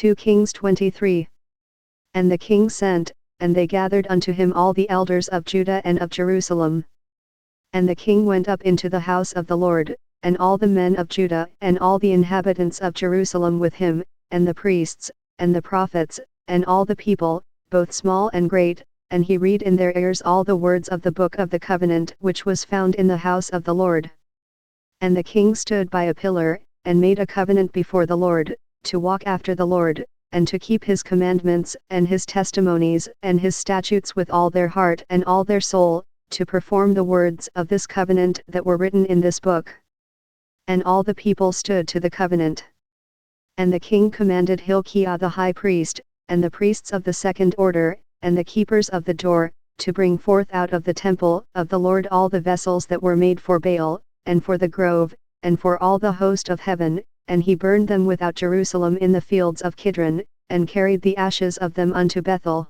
2 Kings 23. And the king sent, and they gathered unto him all the elders of Judah and of Jerusalem. And the king went up into the house of the Lord, and all the men of Judah and all the inhabitants of Jerusalem with him, and the priests, and the prophets, and all the people, both small and great, and he read in their ears all the words of the book of the covenant which was found in the house of the Lord. And the king stood by a pillar, and made a covenant before the Lord, to walk after the Lord, and to keep his commandments and his testimonies and his statutes with all their heart and all their soul, to perform the words of this covenant that were written in this book. And all the people stood to the covenant. And the king commanded Hilkiah the high priest, and the priests of the second order, and the keepers of the door, to bring forth out of the temple of the Lord all the vessels that were made for Baal, and for the grove, and for all the host of heaven, and he burned them without Jerusalem in the fields of Kidron, and carried the ashes of them unto Bethel.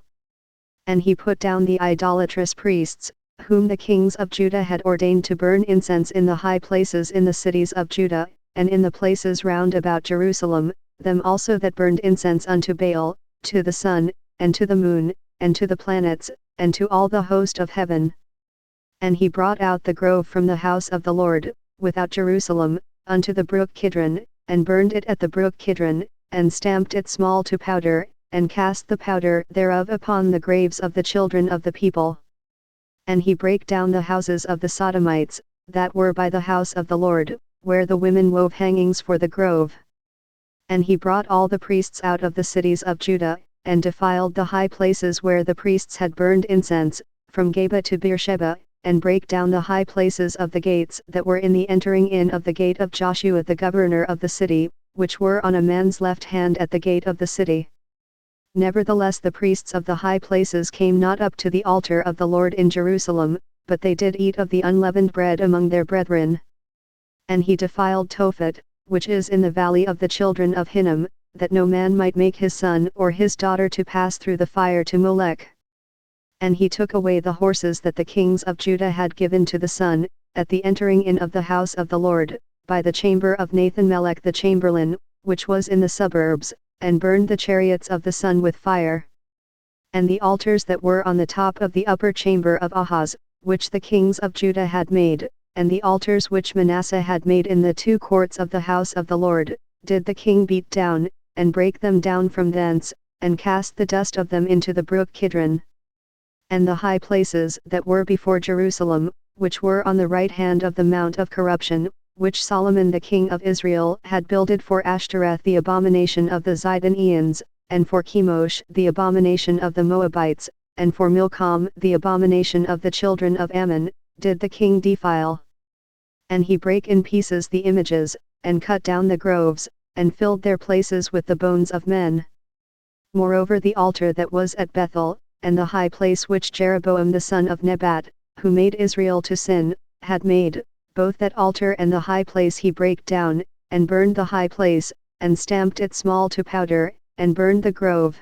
And he put down the idolatrous priests, whom the kings of Judah had ordained to burn incense in the high places in the cities of Judah, and in the places round about Jerusalem, them also that burned incense unto Baal, to the sun, and to the moon, and to the planets, and to all the host of heaven. And he brought out the grove from the house of the Lord, without Jerusalem, unto the brook Kidron, and burned it at the brook Kidron, and stamped it small to powder, and cast the powder thereof upon the graves of the children of the people. And he brake down the houses of the Sodomites, that were by the house of the Lord, where the women wove hangings for the grove. And he brought all the priests out of the cities of Judah, and defiled the high places where the priests had burned incense, from Geba to Beersheba, and brake down the high places of the gates that were in the entering in of the gate of Joshua the governor of the city, which were on a man's left hand at the gate of the city. Nevertheless the priests of the high places came not up to the altar of the Lord in Jerusalem, but they did eat of the unleavened bread among their brethren. And he defiled Tophet, which is in the valley of the children of Hinnom, that no man might make his son or his daughter to pass through the fire to Molech. And he took away the horses that the kings of Judah had given to the sun, at the entering in of the house of the Lord, by the chamber of Nathan-melech the chamberlain, which was in the suburbs, and burned the chariots of the sun with fire. And the altars that were on the top of the upper chamber of Ahaz, which the kings of Judah had made, and the altars which Manasseh had made in the two courts of the house of the Lord, did the king beat down, and break them down from thence, and cast the dust of them into the brook Kidron. And the high places that were before Jerusalem, which were on the right hand of the mount of corruption, which Solomon the king of Israel had builded for Ashtoreth the abomination of the Zidonians, and for Chemosh the abomination of the Moabites, and for Milcom the abomination of the children of Ammon, did the king defile. And he brake in pieces the images, and cut down the groves, and filled their places with the bones of men. Moreover the altar that was at Bethel, and the high place which Jeroboam the son of Nebat, who made Israel to sin, had made, both that altar and the high place he brake down, and burned the high place, and stamped it small to powder, and burned the grove.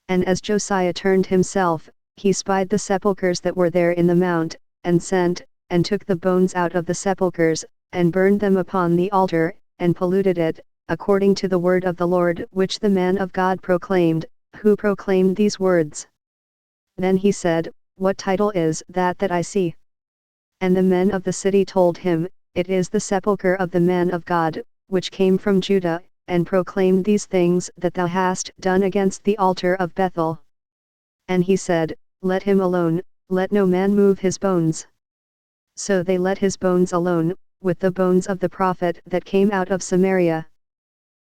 And as Josiah turned himself, he spied the sepulchres that were there in the mount, and sent, and took the bones out of the sepulchres, and burned them upon the altar, and polluted it, according to the word of the Lord which the man of God proclaimed, who proclaimed these words. Then he said, What title is that I see? And the men of the city told him, It is the sepulchre of the man of God, which came from Judah, and proclaimed these things that thou hast done against the altar of Bethel. And he said, Let him alone, let no man move his bones. So they let his bones alone, with the bones of the prophet that came out of Samaria.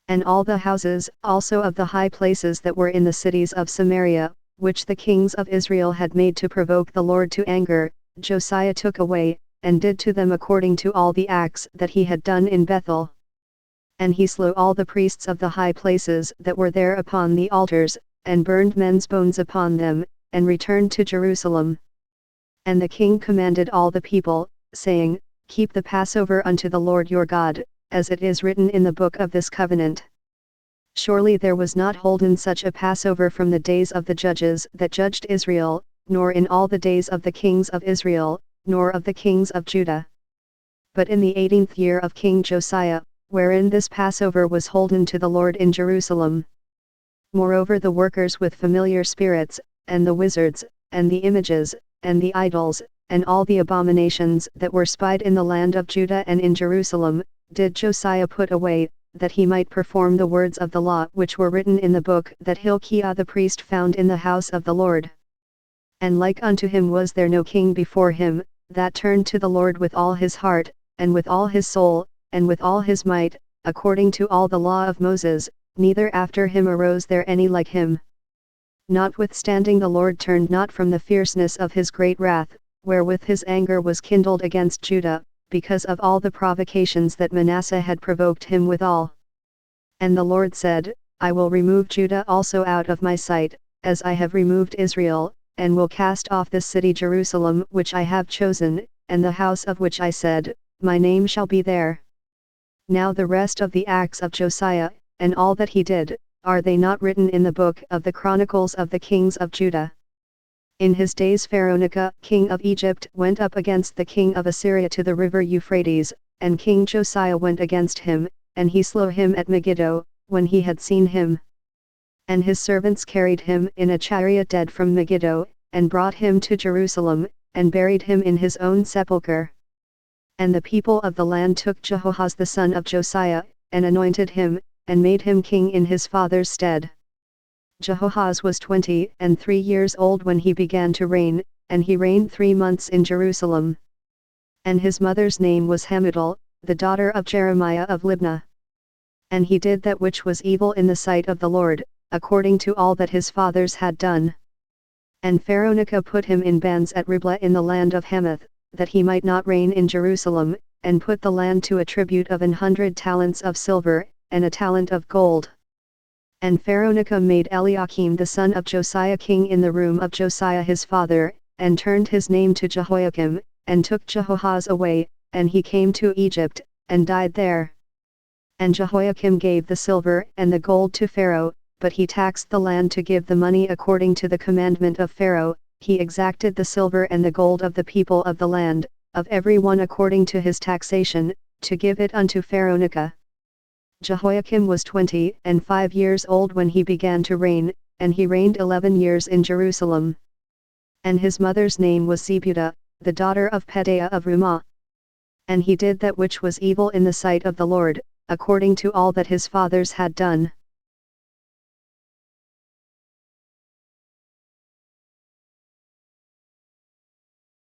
And all the houses also of the high places that were in the cities of Samaria, which the kings of Israel had made to provoke the Lord to anger, Josiah took away, and did to them according to all the acts that he had done in Bethel. And he slew all the priests of the high places that were there upon the altars, and burned men's bones upon them, and returned to Jerusalem. And the king commanded all the people, saying, Keep the Passover unto the Lord your God, as it is written in the book of this covenant. Surely there was not holden such a Passover from the days of the judges that judged Israel, nor in all the days of the kings of Israel, nor of the kings of Judah. But in the 18th year of King Josiah, wherein this Passover was holden to the Lord in Jerusalem. Moreover the workers with familiar spirits, and the wizards, and the images, and the idols, and all the abominations that were spied in the land of Judah and in Jerusalem, did Josiah put away, that he might perform the words of the law which were written in the book that Hilkiah the priest found in the house of the Lord. And like unto him was there no king before him, that turned to the Lord with all his heart, and with all his soul, and with all his might, according to all the law of Moses, neither after him arose there any like him. Notwithstanding the Lord turned not from the fierceness of his great wrath, wherewith his anger was kindled against Judah, because of all the provocations that Manasseh had provoked him withal. And the Lord said, I will remove Judah also out of my sight, as I have removed Israel, and will cast off this city Jerusalem which I have chosen, and the house of which I said, my name shall be there. Now the rest of the acts of Josiah, and all that he did, are they not written in the book of the Chronicles of the kings of Judah? In his days Pharaoh-Nechoh, king of Egypt, went up against the king of Assyria to the river Euphrates, and King Josiah went against him, and he slew him at Megiddo, when he had seen him. And his servants carried him in a chariot dead from Megiddo, and brought him to Jerusalem, and buried him in his own sepulchre. And the people of the land took Jehoahaz the son of Josiah, and anointed him, and made him king in his father's stead. Jehoahaz was 23 years old when he began to reign, and he reigned 3 months in Jerusalem. And his mother's name was Hamutal, the daughter of Jeremiah of Libnah. And he did that which was evil in the sight of the Lord, according to all that his fathers had done. And Pharaoh-Nechoh put him in bands at Riblah in the land of Hamath, that he might not reign in Jerusalem, and put the land to a tribute of 100 talents of silver, and a talent of gold. And Pharaoh-Nechoh made Eliakim the son of Josiah king in the room of Josiah his father, and turned his name to Jehoiakim, and took Jehoahaz away, and he came to Egypt, and died there. And Jehoiakim gave the silver and the gold to Pharaoh, but he taxed the land to give the money according to the commandment of Pharaoh. He exacted the silver and the gold of the people of the land, of every one according to his taxation, to give it unto Pharaoh-Nechoh. Jehoiakim was 25 years old when he began to reign, and he reigned 11 years in Jerusalem. And his mother's name was Zebudah, the daughter of Pedaiah of Rumah. And he did that which was evil in the sight of the Lord, according to all that his fathers had done.